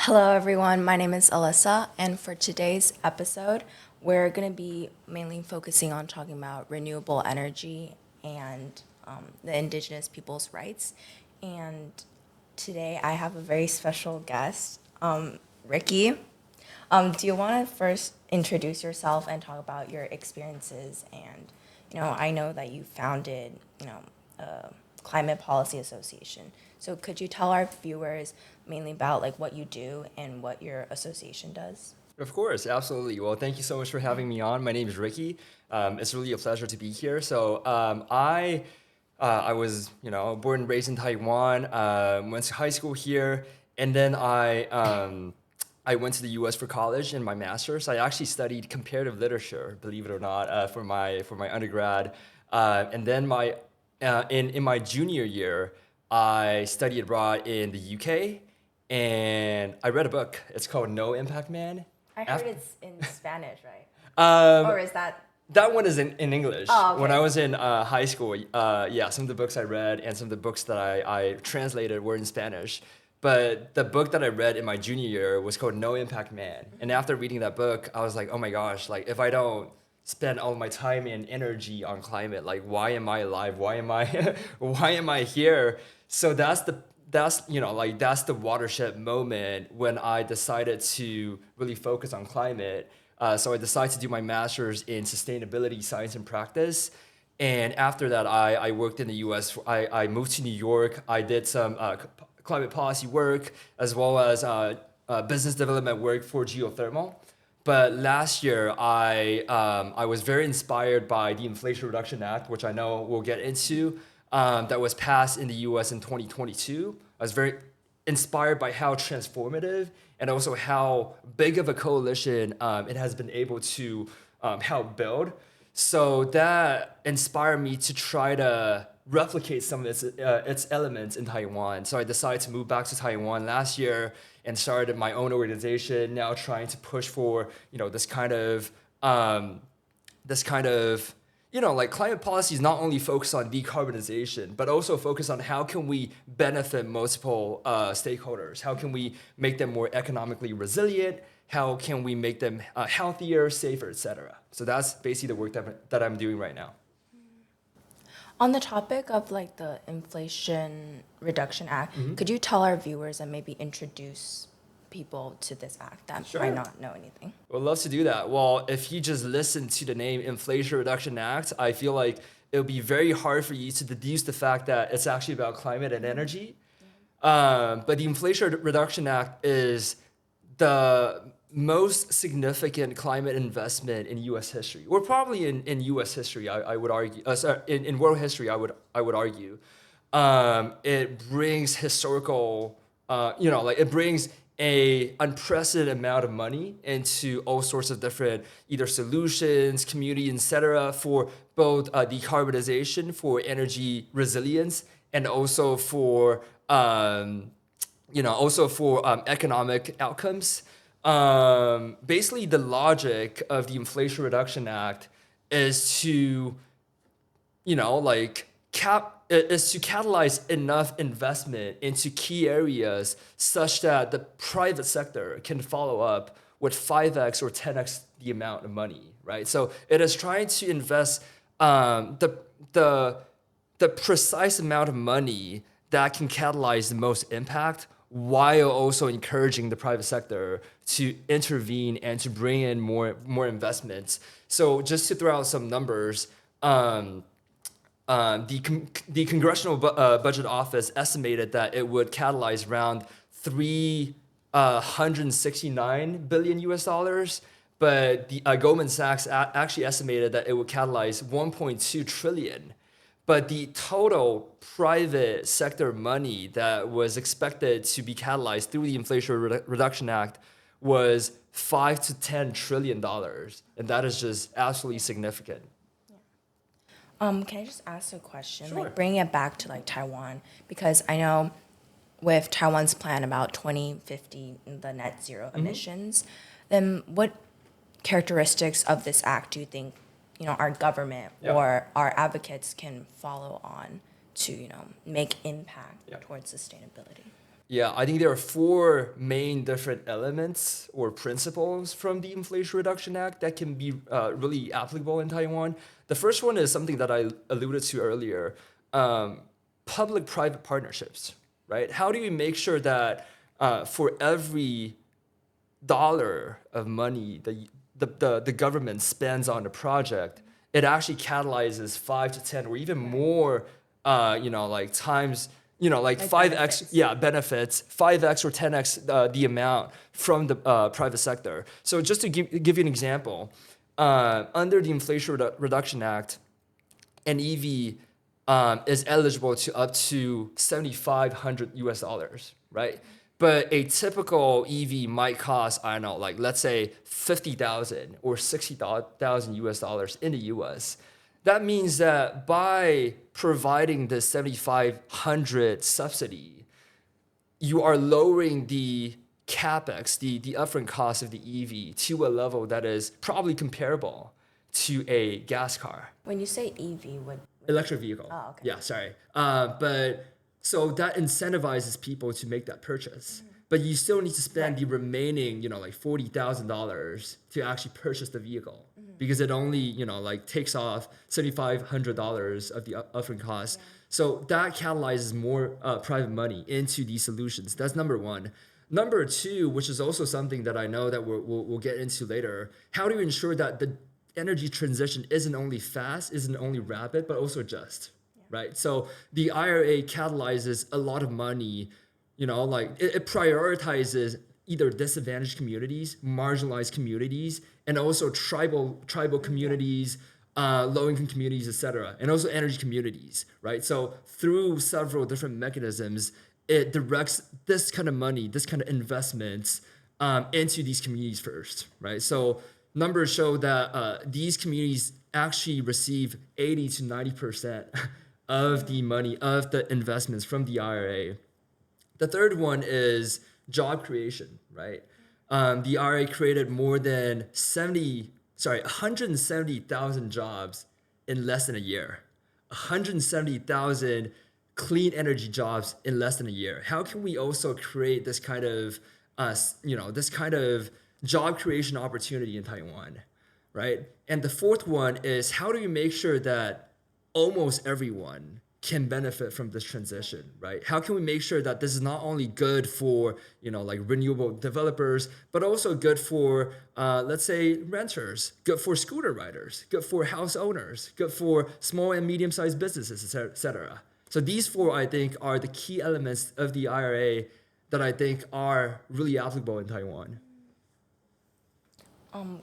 Hello, everyone. My name is Alyssa, and for today's episode, we're going to be mainly focusing on talking about renewable energy and the indigenous people's rights. And today, I have a very special guest, Ricky. Do you want to first introduce yourself and talk about your experiences? And I know that you founded, a Climate Policy Association. So could you tell our viewers mainly about what you do and what your association does? Of course, absolutely. Well, thank you so much for having me on. My name is Ricky. It's really a pleasure to be here. So I was, born and raised in Taiwan, went to high school here, and then I went to the U.S. for college and my master's. I actually studied comparative literature, believe it or not, for my undergrad. And then in my junior year, I studied abroad in the UK, and I read a book. It's called No Impact Man. I heard it's in Spanish, right? Or is that... That one is in English. Oh, okay. When I was in high school, some of the books I read and some of the books that I translated were in Spanish. But the book that I read in my junior year was called No Impact Man. And after reading that book, I was like, oh my gosh, if I don't spend all my time and energy on climate, why am I alive? Why am I here? So that's the watershed moment when I decided to really focus on climate. So I decided to do my master's in sustainability science and practice. And after that, I worked in the US. I moved to New York. I did some climate policy work as well as business development work for geothermal. But last year, I was very inspired by the Inflation Reduction Act, which I know we'll get into, that was passed in the US in 2022. I was very inspired by how transformative and also how big of a coalition it has been able to help build. So that inspired me to try to replicate some of its elements in Taiwan. So I decided to move back to Taiwan last year and started my own organization, now trying to push for this kind of climate policies not only focus on decarbonization, but also focus on how can we benefit multiple stakeholders? How can we make them more economically resilient? How can we make them healthier, safer, etc.? So that's basically the work that I'm doing right now. On the topic of the Inflation Reduction Act, could you tell our viewers and maybe introduce people to this act that might not know anything? Would love to do that. Well, if you just listen to the name Inflation Reduction Act, I feel like it would be very hard for you to deduce the fact that it's actually about climate and energy. But the Inflation Reduction Act is the most significant climate investment in U.S. history, or probably in U.S. history, I would argue. In world history, I would argue. It brings historical, it brings a unprecedented amount of money into all sorts of different either solutions, community, etc., for both decarbonization, for energy resilience, and also for economic outcomes. Basically, the logic of the Inflation Reduction Act is to, catalyze enough investment into key areas such that the private sector can follow up with 5x or 10x the amount of money, right? So it is trying to invest the precise amount of money that can catalyze the most impact, while also encouraging the private sector to intervene and to bring in more investments. So just to throw out some numbers, the Congressional Budget Office estimated that it would catalyze around $369 billion US dollars, but the Goldman Sachs actually estimated that it would catalyze 1.2 trillion. But the total private sector money that was expected to be catalyzed through the Inflation Reduction Act was $5 to $10 trillion, and that is just absolutely significant. Can I just ask a question? Sure. Bringing it back to Taiwan, because I know with Taiwan's plan about 2050, the net zero emissions, then what characteristics of this act do you think our government or our advocates can follow on to make impact towards sustainability? Yeah, I think there are four main different elements or principles from the Inflation Reduction Act that can be really applicable in Taiwan. The first one is something that I alluded to earlier, public-private partnerships, right? How do we make sure that for every dollar of money the government spends on a project, it actually catalyzes 5 to 10 or even more, times, like 5x, benefits, 5x or 10x the amount from the private sector. So just to give you an example, under the Inflation Reduction Act, an EV is eligible to up to $7,500, right? But a typical EV might cost, I don't know, like let's say $50,000 or $60,000 in the US. That means that by providing the $7,500 subsidy, you are lowering the capex, the upfront cost of the EV to a level that is probably comparable to a gas car. When you say EV, what? Electric vehicle. Oh, okay. Yeah, sorry. But so that incentivizes people to make that purchase. Mm-hmm. But you still need to spend the remaining, like $40,000 to actually purchase the vehicle, because it only, takes off $7,500 of the upfront cost. Yeah. So that catalyzes more private money into these solutions. That's number one. Number two, which is also something that I know that we'll get into later, how do you ensure that the energy transition isn't only fast, isn't only rapid, but also just, right? So the IRA catalyzes a lot of money, it prioritizes either disadvantaged communities, marginalized communities, and also tribal communities, low-income communities, et cetera, and also energy communities, right? So through several different mechanisms, it directs this kind of money, this kind of investments into these communities first, right? So numbers show that these communities actually receive 80 to 90% of the money, of the investments from the IRA. The third one is job creation, right? The IRA created more than 170,000 jobs in less than a year. 170,000 clean energy jobs in less than a year. How can we also create this kind of, job creation opportunity in Taiwan, right? And the fourth one is, how do you make sure that almost everyone can benefit from this transition, right? How can we make sure that this is not only good for, renewable developers, but also good for, let's say, renters, good for scooter riders, good for house owners, good for small and medium-sized businesses, et cetera. So these four, I think, are the key elements of the IRA that I think are really applicable in Taiwan.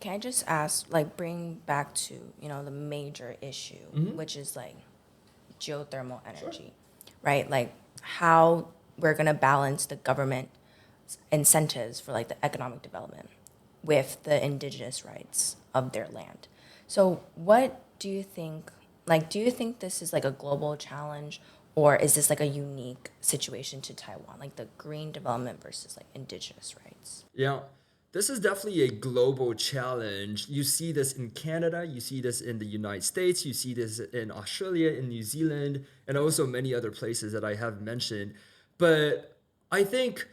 Can I just ask, bring back to, the major issue, which is geothermal energy, right? How we're going to balance the government incentives for the economic development with the indigenous rights of their land. So what do you think, do you think this is a global challenge, or is this a unique situation to Taiwan, the green development versus indigenous rights? Yeah. This is definitely a global challenge. You see this in Canada, you see this in the United States, you see this in Australia, in New Zealand, and also many other places that I have mentioned. But I think,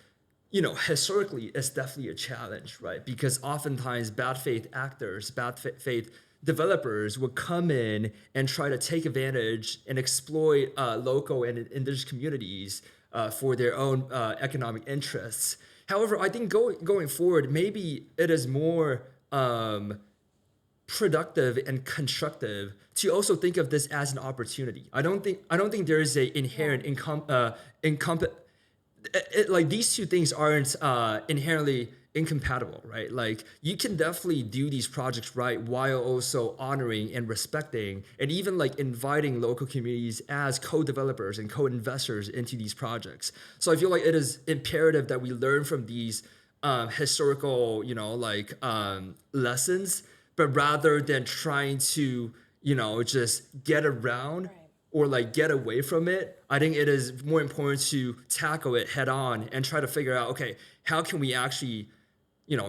historically, it's definitely a challenge, right? Because oftentimes bad faith actors, bad faith developers would come in and try to take advantage and exploit local and indigenous communities for their own economic interests. However, I think going forward, maybe it is more productive and constructive to also think of this as an opportunity. I don't think there is a inherent these two things aren't inherently incompatible, right? You can definitely do these projects right while also honoring and respecting and even inviting local communities as co-developers and co-investors into these projects. So I feel like it is imperative that we learn from these historical, lessons, but rather than trying to, just get around or get away from it, I think it is more important to tackle it head on and try to figure out, okay, how can we actually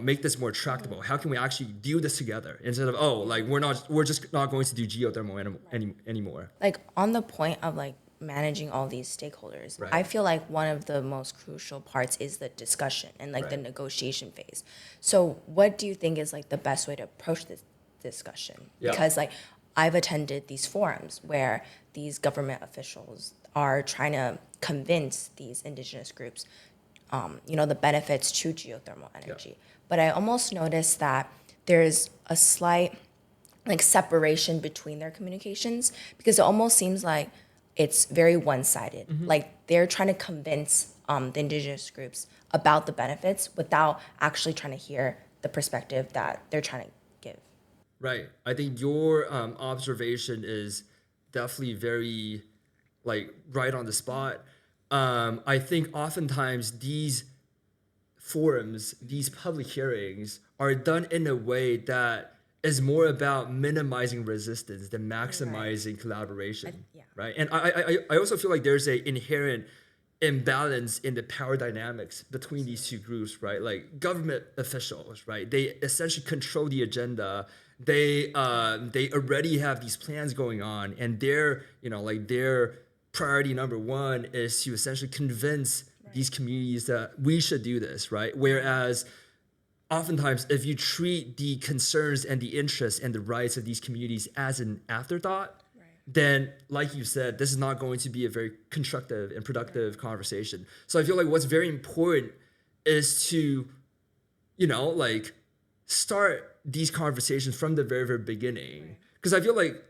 make this more tractable? How can we actually do this together instead of, we're just not going to do geothermal anymore? On the point of managing all these stakeholders, Right. I feel like one of the most crucial parts is the discussion and like the Right. negotiation phase. So what do you think is like the best way to approach this discussion? Yeah. Because like I've attended these forums where these government officials are trying to convince these indigenous groups, the benefits to geothermal energy. But I almost noticed that there's a slight like separation between their communications, because it almost seems like it's very one-sided. Like they're trying to convince the indigenous groups about the benefits without actually trying to hear the perspective that they're trying to give. Right. I think your observation is definitely very like right on the spot. I think oftentimes these forums, these public hearings are done in a way that is more about minimizing resistance than maximizing collaboration. Yeah. Right. And I also feel like there's a inherent imbalance in the power dynamics between these two groups, right? Like government officials, right? They essentially control the agenda. They already have these plans going on, and their priority number one is to essentially convince these communities that we should do this, right? Whereas oftentimes, if you treat the concerns and the interests and the rights of these communities as an afterthought, then, like you said, this is not going to be a very constructive and productive conversation. So I feel like what's very important is to, start these conversations from the very, very beginning. Because I feel like,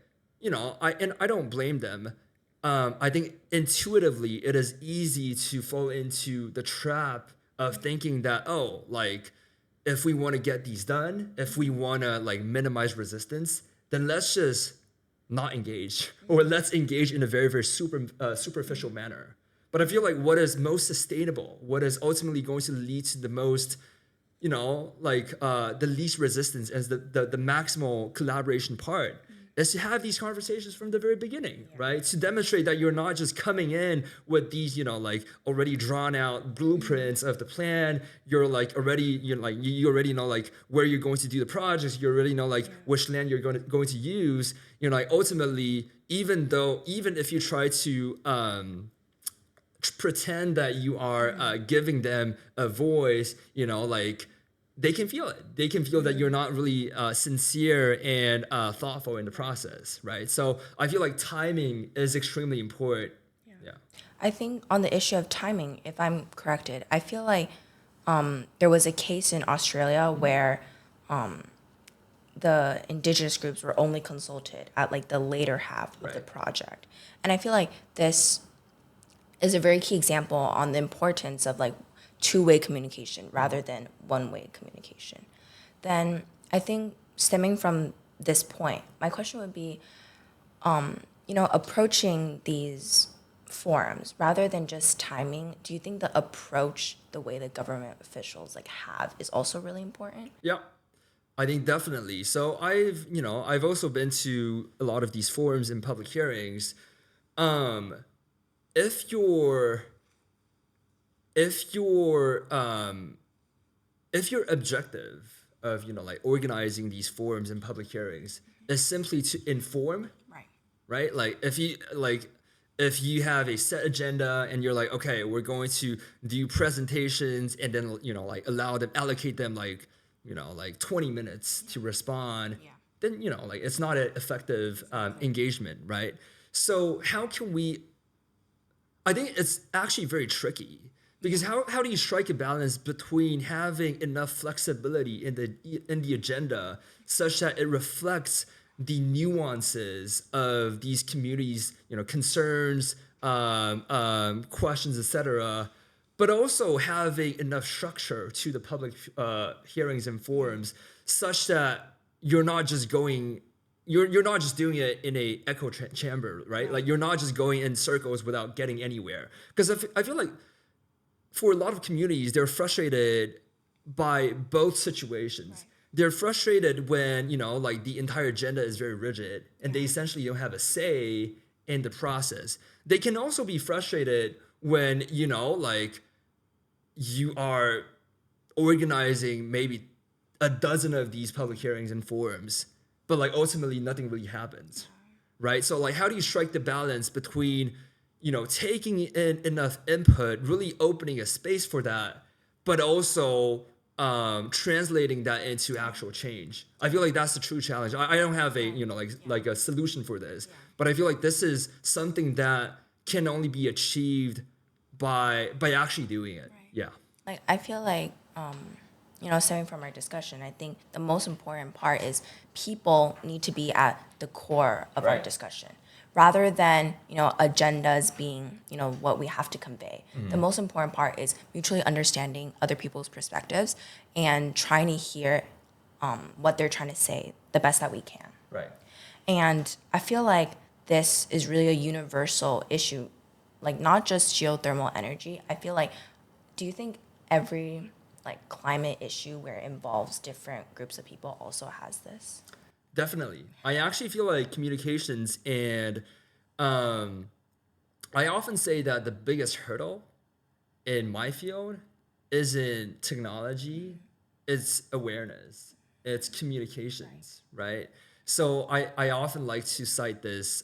I don't blame them. I think intuitively it is easy to fall into the trap of thinking that, if we want to get these done, if we want to minimize resistance, then let's just not engage, or let's engage in a very, very superficial manner. But I feel like what is most sustainable, what is ultimately going to lead to the most, the least resistance as the maximal collaboration part, is to have these conversations from the very beginning, right? To demonstrate that you're not just coming in with these, already drawn out blueprints of the plan. You already know where you're going to do the projects. You already know which land you're going to use. Ultimately, even if you try to pretend that you are giving them a voice, they can feel it. They can feel that you're not really sincere and thoughtful in the process, right? So I feel like timing is extremely important. Yeah. I think on the issue of timing, if I'm corrected, I feel like there was a case in Australia where the indigenous groups were only consulted at the later half of the project. And I feel like this is a very key example on the importance of two-way communication rather than one-way communication. Then I think stemming from this point, my question would be, approaching these forums rather than just timing, do you think the approach, the way the government officials have, is also really important? Yeah, I think definitely. So I've also been to a lot of these forums and public hearings. If your objective of organizing these forums and public hearings is simply to inform, right? If you have a set agenda and you're okay, we're going to do presentations and then allocate them 20 minutes to respond, then it's not an effective engagement, right? So how can we? I think it's actually very tricky. Because how do you strike a balance between having enough flexibility in the agenda such that it reflects the nuances of these communities, concerns, questions, etc., but also having enough structure to the public hearings and forums such that you're not just doing it in a echo chamber, right? You're not just going in circles without getting anywhere. Because I feel like for a lot of communities, they're frustrated by both situations. They're frustrated when, the entire agenda is very rigid and they essentially don't have a say in the process. They can also be frustrated when, you are organizing maybe a dozen of these public hearings and forums, but ultimately nothing really happens, right? So how do you strike the balance between, taking in enough input, really opening a space for that, but also translating that into actual change. I feel like that's the true challenge. I don't have a like a solution for this, but I feel like this is something that can only be achieved by actually doing it. Right. Yeah. Like, I feel like, stemming from our discussion, I think the most important part is people need to be at the core of our Right. discussion, rather than, agendas being, what we have to convey. The most important part is mutually understanding other people's perspectives and trying to hear what they're trying to say the best that we can. Right. And I feel like this is really a universal issue, like not just geothermal energy. I feel like, do you think every like climate issue where it involves different groups of people also has this? Definitely. I actually feel like communications and I often say that the biggest hurdle in my field isn't technology, it's awareness, it's communications, right? So I often like to cite this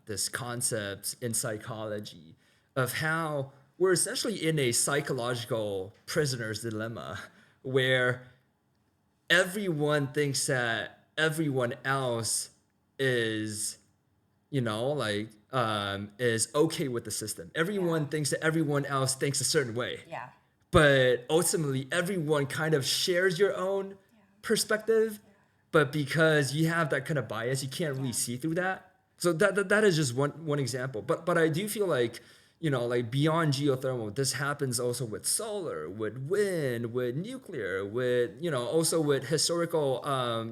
this concept in psychology of how we're essentially in a psychological prisoner's dilemma where everyone thinks that everyone else is, is okay with the system. Everyone thinks that everyone else thinks a certain way. Yeah. But ultimately, everyone kind of shares your own perspective. But because you have that kind of bias, you can't really see through that. So that is just one example. But I do feel like, like beyond geothermal, this happens also with solar, with wind, with nuclear, with, also with historical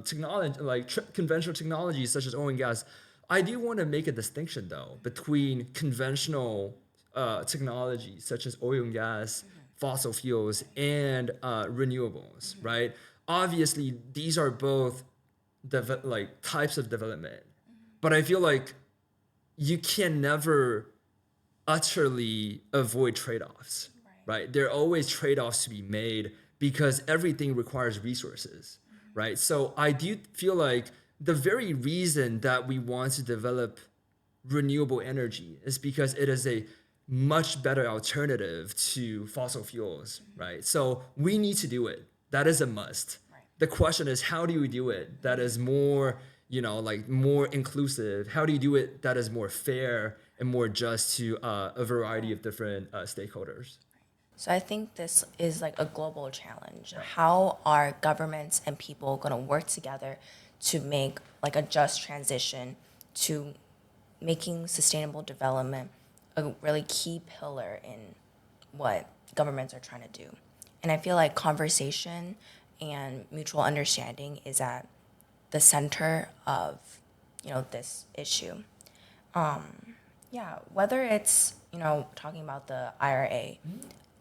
technology, like conventional technologies such as oil and gas. I do want to make a distinction, though, between conventional technologies such as oil and gas, fossil fuels, and renewables, right? Obviously, these are both types of development. But I feel like you can never utterly avoid trade-offs, right? There are always trade-offs to be made because everything requires resources, right? So I do feel like the very reason that we want to develop renewable energy is because it is a much better alternative to fossil fuels, right? So we need to do it. That is a must. The question is, how do we do it that is more, more inclusive? How do you do it that is more fair and more just to a variety of different stakeholders? So I think this is like a global challenge. How are governments and people going to work together to make like a just transition to making sustainable development a really key pillar in what governments are trying to do? And I feel like conversation and mutual understanding is at the center of, this issue. Whether it's, talking about the IRA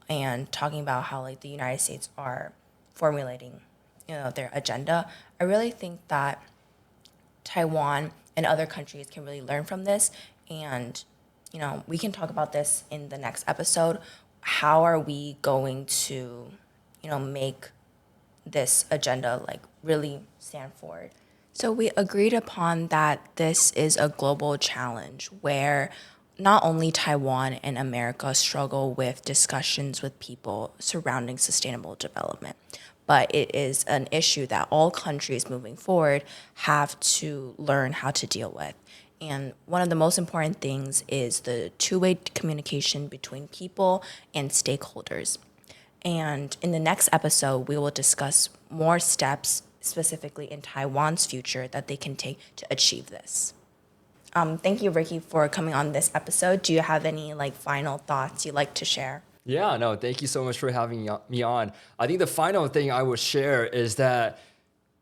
and talking about how like the United States are formulating, their agenda, I really think that Taiwan and other countries can really learn from this. And, we can talk about this in the next episode. How are we going to, make this agenda like really stand forward? So we agreed upon that this is a global challenge where not only Taiwan and America struggle with discussions with people surrounding sustainable development, but it is an issue that all countries moving forward have to learn how to deal with. And one of the most important things is the two-way communication between people and stakeholders. And in the next episode, we will discuss more steps specifically in Taiwan's future that they can take to achieve this. Thank you, Ricky, for coming on this episode. Do you have any final thoughts you'd like to share? Yeah, no, thank you so much for having me on. I think the final thing I would share is that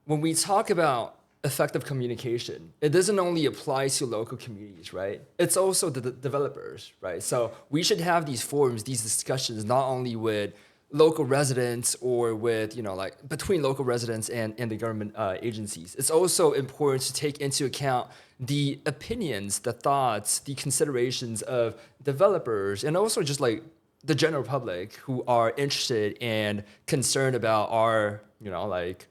when we talk about effective communication, it doesn't only apply to local communities, right? It's also the developers, right? So we should have these forums, these discussions, not only with local residents or with, between local residents and the government agencies. It's also important to take into account the opinions, the thoughts, the considerations of developers, and also just the general public who are interested and concerned about our,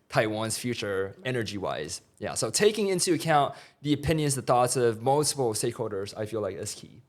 Taiwan's future energy-wise. Yeah, so taking into account the opinions, the thoughts of multiple stakeholders, I feel like is key.